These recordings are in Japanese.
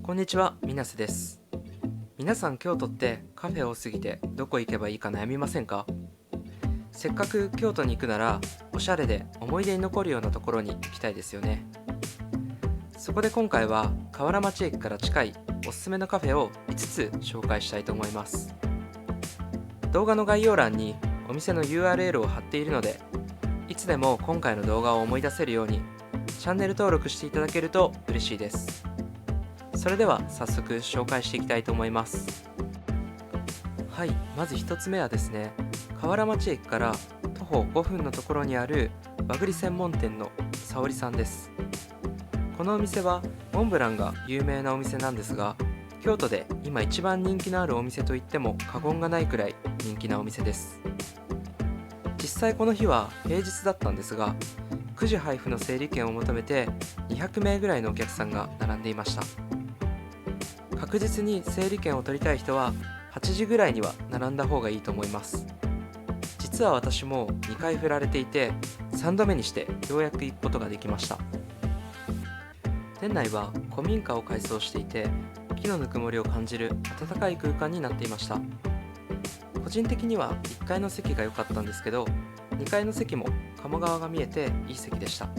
こんにちは、みなせです。皆さん、京都ってカフェ多すぎてどこ行けばいいか悩みませんか？せっかく京都に行くならおしゃれで思い出に残るようなところに行きたいですよね。そこで今回は河原町駅から近いおすすめのカフェを5つ紹介したいと思います。動画の概要欄にお店の URL を貼っているので、いつでも今回の動画を思い出せるようにチャンネル登録していただけると嬉しいです。それでは早速紹介していきたいと思います。はい、まず1つ目はですね、河原町駅から徒歩5分のところにある和栗専門店のさおりさんです。このお店はモンブランが有名なお店なんですが、京都で今一番人気のあるお店といっても過言がないくらい人気なお店です。実際この日は平日だったんですが、9時配布の整理券を求めて200名ぐらいのお客さんが並んでいました。確実に整理券を取りたい人は8時ぐらいには並んだ方がいいと思います。実は私も2回振られていて、3度目にしてようやく行くことができました。店内は古民家を改装していて、木のぬくもりを感じる温かい空間になっていました。個人的には1階の席が良かったんですけど、2階の席も鴨川が見えていい席でした。こ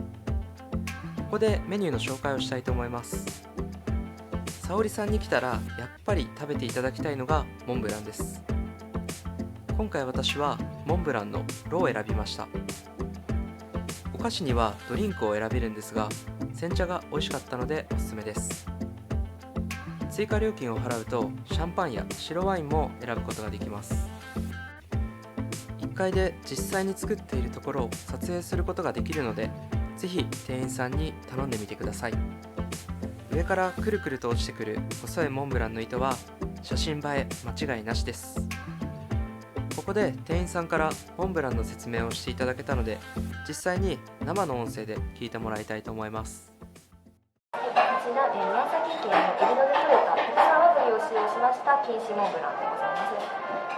こでメニューの紹介をしたいと思います。さおりさんに来たらやっぱり食べていただきたいのがモンブランです。今回私はモンブランのロを選びました。お菓子にはドリンクを選べるんですが、煎茶が美味しかったのでおすすめです。追加料金を払うとシャンパンや白ワインも選ぶことができます。1階で実際に作っているところを撮影することができるので、ぜひ店員さんに頼んでみてください。上からくるくると落ちてくる細いモンブランの糸は写真映え間違いなしです。ここで店員さんからモンブランの説明をしていただけたので、実際に生の音声で聞いてもらいたいと思います。こちら、宮崎県のえびので採れた国産和栗を使用しました錦糸モンブランでございます。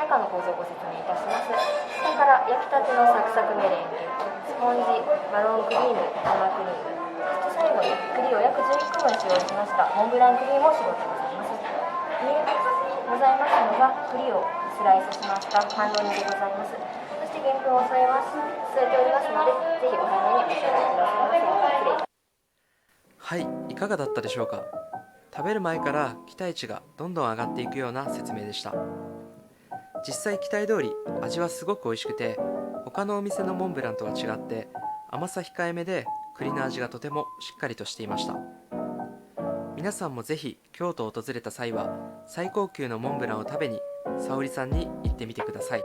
中の構造をご説明いたします。下から焼きたてのサクサクメレンゲ、スポンジ、マロンクリーム、生クリーム、そして最後に栗を約11個分使用しましたモンブランクリームを絞ってございます。上にございますのが栗をスライスしました甘露煮でございます。そして原粉を添えておりますので、ぜひお早めにお召し上がりくださいませ。はい、いかがだったでしょうか。食べる前から期待値がどんどん上がっていくような説明でした。実際期待通り味はすごく美味しくて、他のお店のモンブランとは違って甘さ控えめで栗の味がとてもしっかりとしていました。皆さんもぜひ京都を訪れた際は最高級のモンブランを食べにさおりさんに行ってみてください。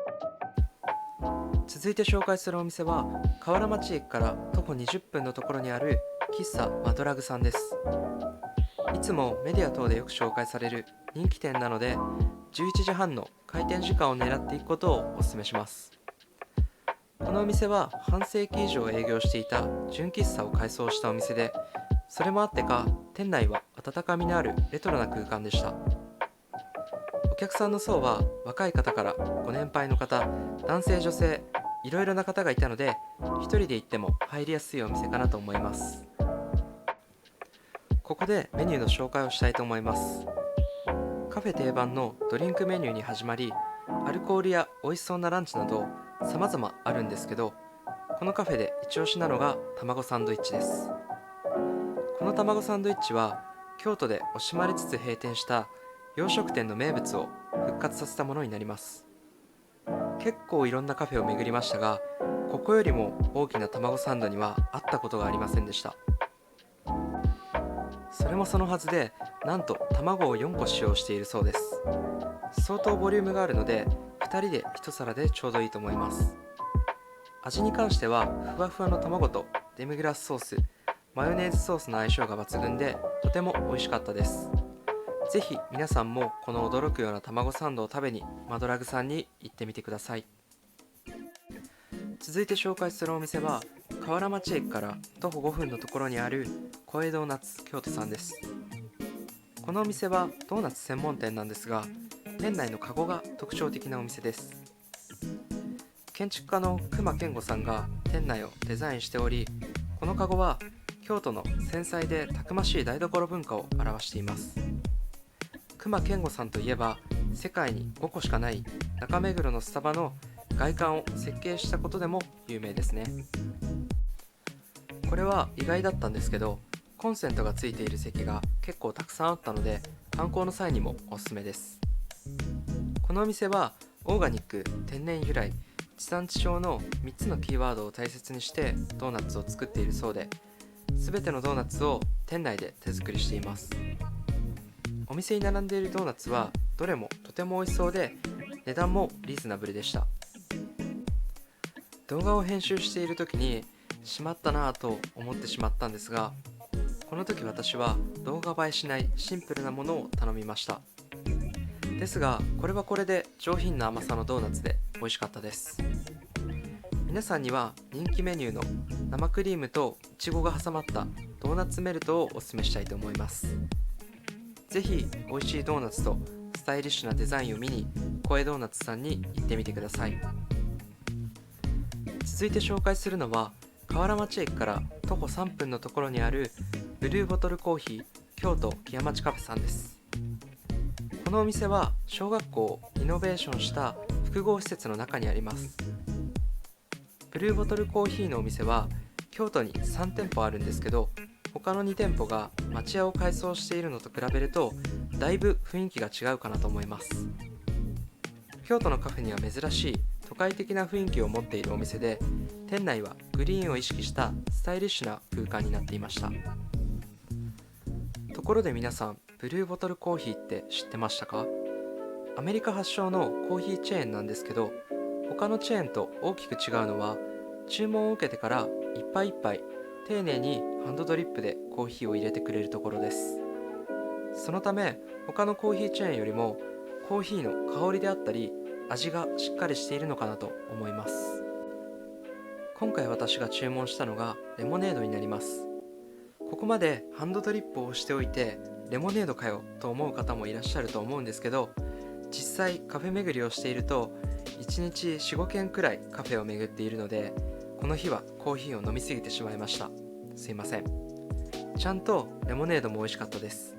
続いて紹介するお店は河原町駅から徒歩20分のところにある喫茶マドラグさんです。いつもメディア等でよく紹介される人気店なので、11時半の開店時間を狙っていくことをお勧めします。このお店は半世紀以上営業していた純喫茶を改装したお店で、それもあってか店内は温かみのあるレトロな空間でした。お客さんの層は若い方からご年配の方、男性女性、いろいろな方がいたので、一人で行っても入りやすいお店かなと思います。ここでメニューの紹介をしたいと思います。カフェ定番のドリンクメニューに始まり、アルコールや美味しそうなランチなど様々あるんですけど、このカフェで一押しなのが卵サンドイッチです。この卵サンドイッチは京都で惜しまれつつ閉店した洋食店の名物を復活させたものになります。結構いろんなカフェを巡りましたが、ここよりも大きな卵サンドには会ったことがありませんでした。それもそのはずで、なんと卵を4個使用しているそうです。相当ボリュームがあるので、2人で1皿でちょうどいいと思います。味に関してはふわふわの卵とデミグラスソース、マヨネーズソースの相性が抜群で、とても美味しかったです。ぜひ皆さんもこの驚くような卵サンドを食べにマドラグさんに行ってみてください。続いて紹介するお店は河原町駅から徒歩5分のところにある小江ドーナツ京都さんです。このお店はドーナツ専門店なんですが、店内のカゴが特徴的なお店です。建築家の隈研吾さんが店内をデザインしており、このカゴは京都の繊細でたくましい台所文化を表しています。隈研吾さんといえば、世界に5個しかない中目黒のスタバの外観を設計したことでも有名ですね。これは意外だったんですけど、コンセントがついている席が結構たくさんあったので、観光の際にもおすすめです。このお店はオーガニック、天然由来、地産地消の3つのキーワードを大切にしてドーナツを作っているそうで、全てのドーナツを店内で手作りしています。お店に並んでいるドーナツはどれもとても美味しそうで、値段もリーズナブルでした。動画を編集している時にしまったなぁと思ってしまったんですが、この時私は動画映えしないシンプルなものを頼みました。ですがこれはこれで上品な甘さのドーナツで美味しかったです。皆さんには人気メニューの生クリームといちごが挟まったドーナツメルトをおすすめしたいと思います。ぜひ美味しいドーナツとスタイリッシュなデザインを見に小江ドーナツさんに行ってみてください。続いて紹介するのは、河原町駅から徒歩3分のところにあるブルーボトルコーヒー京都木屋町カフェさんです。このお店は小学校をリノベーションした複合施設の中にあります。ブルーボトルコーヒーのお店は京都に3店舗あるんですけど、他の2店舗が町屋を改装しているのと比べるとだいぶ雰囲気が違うかなと思います。京都のカフェには珍しい都会的な雰囲気を持っているお店で、店内はグリーンを意識したスタイリッシュな空間になっていました。ところで皆さん、ブルーボトルコーヒーって知ってましたか？アメリカ発祥のコーヒーチェーンなんですけど、他のチェーンと大きく違うのは、注文を受けてから一杯一杯丁寧にハンドドリップでコーヒーを入れてくれるところです。そのため他のコーヒーチェーンよりもコーヒーの香りであったり味がしっかりしているのかなと思います。今回私が注文したのがレモネードになります。ここまでハンドドリップをしておいてレモネードかよと思う方もいらっしゃると思うんですけど、実際カフェ巡りをしていると1日 4,5 軒くらいカフェを巡っているので、この日はコーヒーを飲みすぎてしまいました。すいません。ちゃんとレモネードも美味しかったです。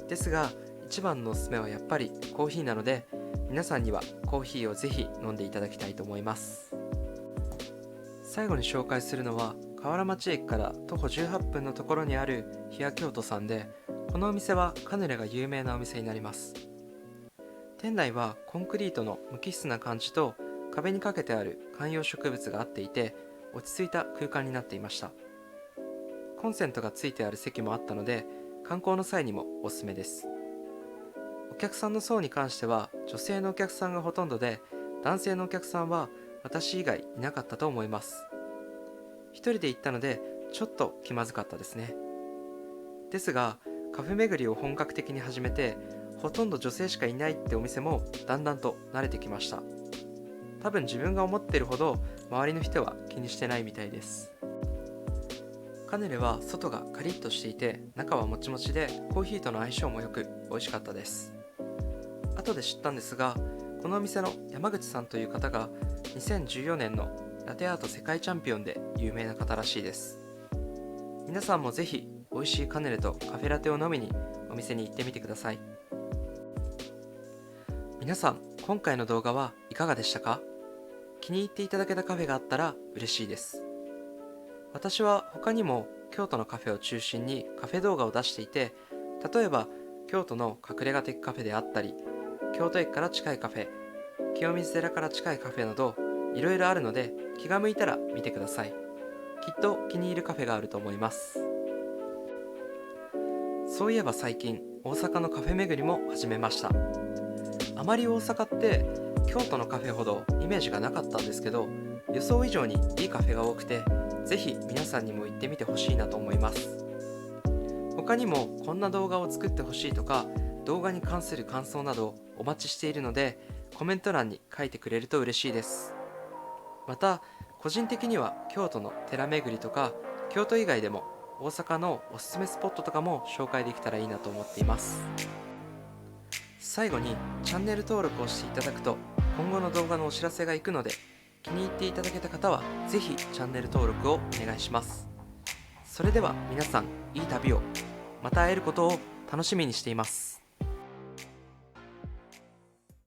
ですが一番のおすすめはやっぱりコーヒーなので、皆さんにはコーヒーをぜひ飲んでいただきたいと思います。最後に紹介するのは、河原町駅から徒歩18分のところにあるひや京都さんで、このお店はカヌレが有名なお店になります。店内はコンクリートの無機質な感じと壁にかけてある観葉植物があっていて、落ち着いた空間になっていました。コンセントがついてある席もあったので、観光の際にもおすすめです。お客さんの層に関しては女性のお客さんがほとんどで、男性のお客さんは私以外いなかったと思います。一人で行ったのでちょっと気まずかったですね。ですがカフェ巡りを本格的に始めて、ほとんど女性しかいないってお店もだんだんと慣れてきました。多分自分が思っているほど周りの人は気にしてないみたいです。カヌレは外がカリッとしていて中はもちもちで、コーヒーとの相性も良く美味しかったです。後で知ったんですが、このお店の山口さんという方が2014年のラテアート世界チャンピオンで有名な方らしいです。皆さんもぜひ美味しいカヌレとカフェラテを飲みにお店に行ってみてください。皆さん、今回の動画はいかがでしたか？気に入っていただけたカフェがあったら嬉しいです。私は他にも京都のカフェを中心にカフェ動画を出していて、例えば京都の隠れ家的カフェであったり、京都駅から近いカフェ、清水寺から近いカフェなどいろいろあるので、気が向いたら見てください。きっと気に入るカフェがあると思います。そういえば最近大阪のカフェ巡りも始めました。あまり大阪って京都のカフェほどイメージがなかったんですけど、予想以上にいいカフェが多くて、ぜひ皆さんにも行ってみてほしいなと思います。他にもこんな動画を作ってほしいとか、動画に関する感想などお待ちしているので、コメント欄に書いてくれると嬉しいです。また個人的には京都の寺巡りとか、京都以外でも大阪のおすすめスポットとかも紹介できたらいいなと思っています。最後にチャンネル登録をしていただくと今後の動画のお知らせがいくので、気に入っていただけた方はぜひチャンネル登録をお願いします。それでは皆さん、いい旅を。また会えることを楽しみにしています。